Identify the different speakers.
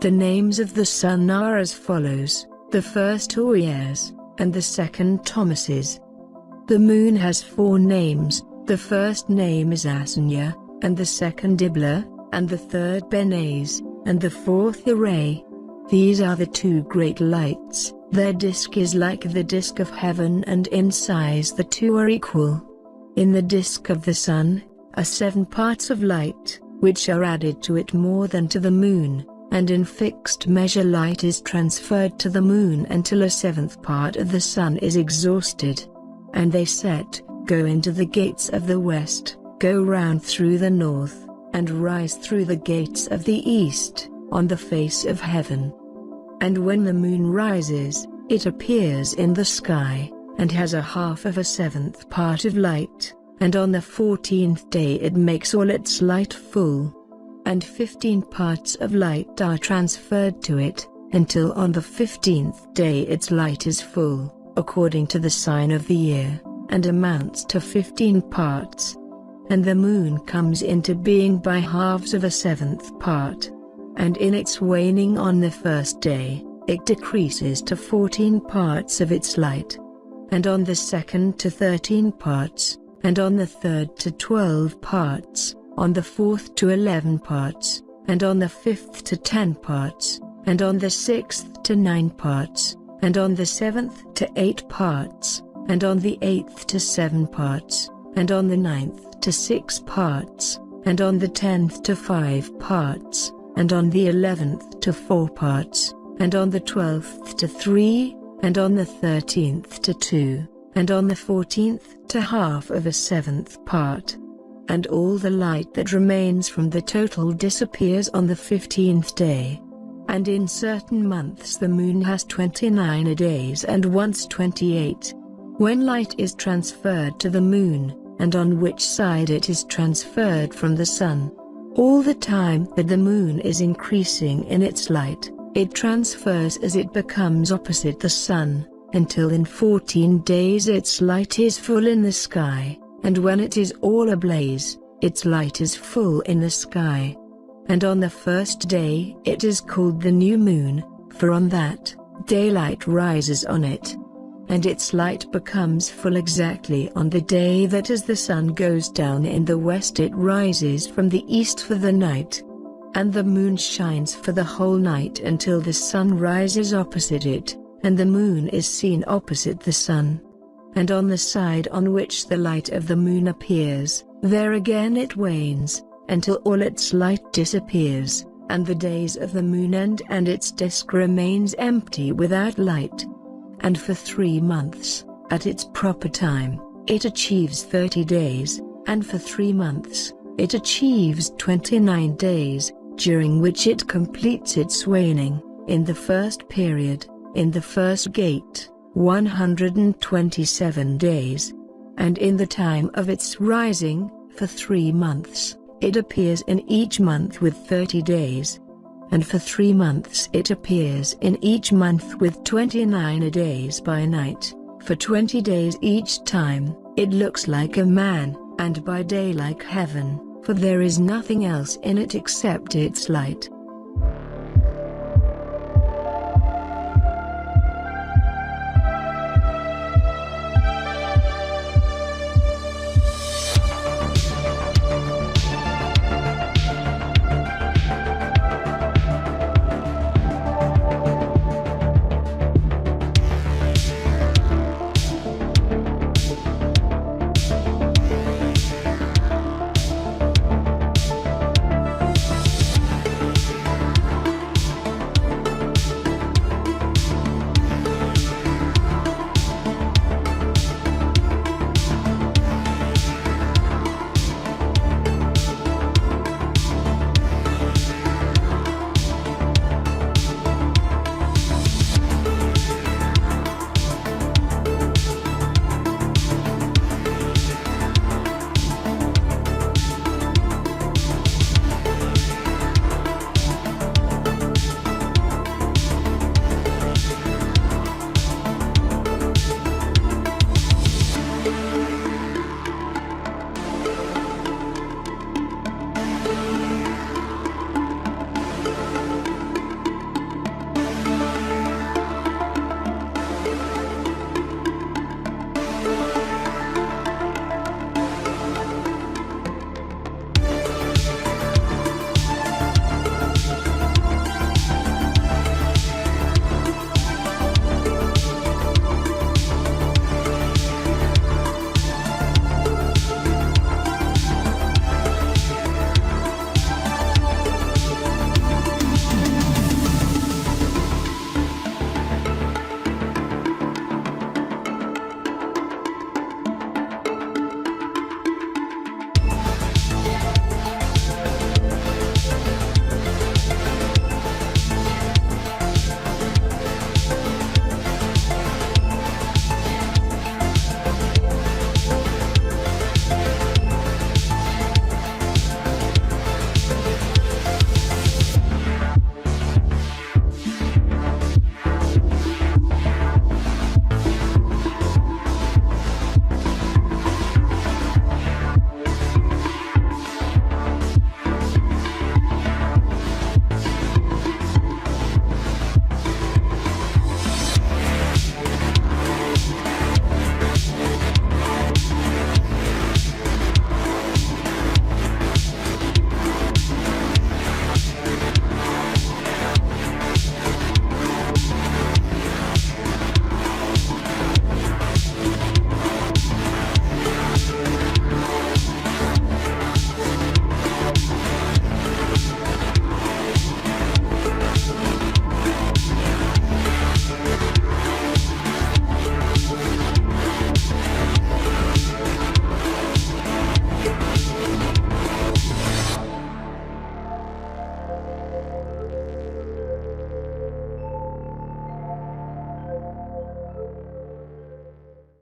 Speaker 1: The names of the sun are as follows: the first Oiers, and the second Thomases. The moon has 4 names: the first name is Asanya, and the second Ibla, and the third Benaz, and the fourth Ire. These are the 2 great lights. Their disk is like the disk of heaven, and in size the 2 are equal. In the disk of the sun are 7 parts of light, which are added to it more than to the moon, and in fixed measure light is transferred to the moon until a 7th part of the sun is exhausted. And they said, "Go into the gates of the west, go round through the north, and rise through the gates of the east, on the face of heaven." And when the moon rises, it appears in the sky, and has a half of a 7th part of light, and on the 14th day it makes all its light full. And 15 parts of light are transferred to it, until on the 15th day its light is full, according to the sign of the year, and amounts to 15 parts. And the moon comes into being by halves of a 7th part. And in its waning on the first day, it decreases to 14 parts of its light. And on the second to 13 parts, and on the third to 12 parts, on the 4th to 11 parts, and on the 5th to 10 parts, and on the 6th to 9 parts, and on the 7th to 8 parts, and on the 8th to 7 parts, and on the 9th to 6 parts, and on the 10th to 5 parts, and on the 11th to 4 parts, and on the 12th to 3, and on the 13th to 2, and on the 14th to half of a 7th part. And all the light that remains from the total disappears on the 15th day. And in certain months the moon has 29 days and once 28. When light is transferred to the moon, and on which side it is transferred from the sun, all the time that the moon is increasing in its light, it transfers as it becomes opposite the sun, until in 14 days its light is full in the sky, and when it is all ablaze, its light is full in the sky. And on the first day it is called the new moon, for on that day light rises on it. And its light becomes full exactly on the day that as the sun goes down in the west it rises from the east for the night. And the moon shines for the whole night until the sun rises opposite it, and the moon is seen opposite the sun. And on the side on which the light of the moon appears, there again it wanes, until all its light disappears, and the days of the moon end and its disk remains empty without light. And for 3 months, at its proper time, it achieves 30 days, and for 3 months, it achieves 29 days, during which it completes its waning, in the first period, in the first gate, 127 days. And in the time of its rising, for 3 months, it appears in each month with 30 days. And for 3 months it appears in each month with 29 days by night, for 20 days each time. It looks like a man, and by day like heaven, for there is nothing else in it except its light.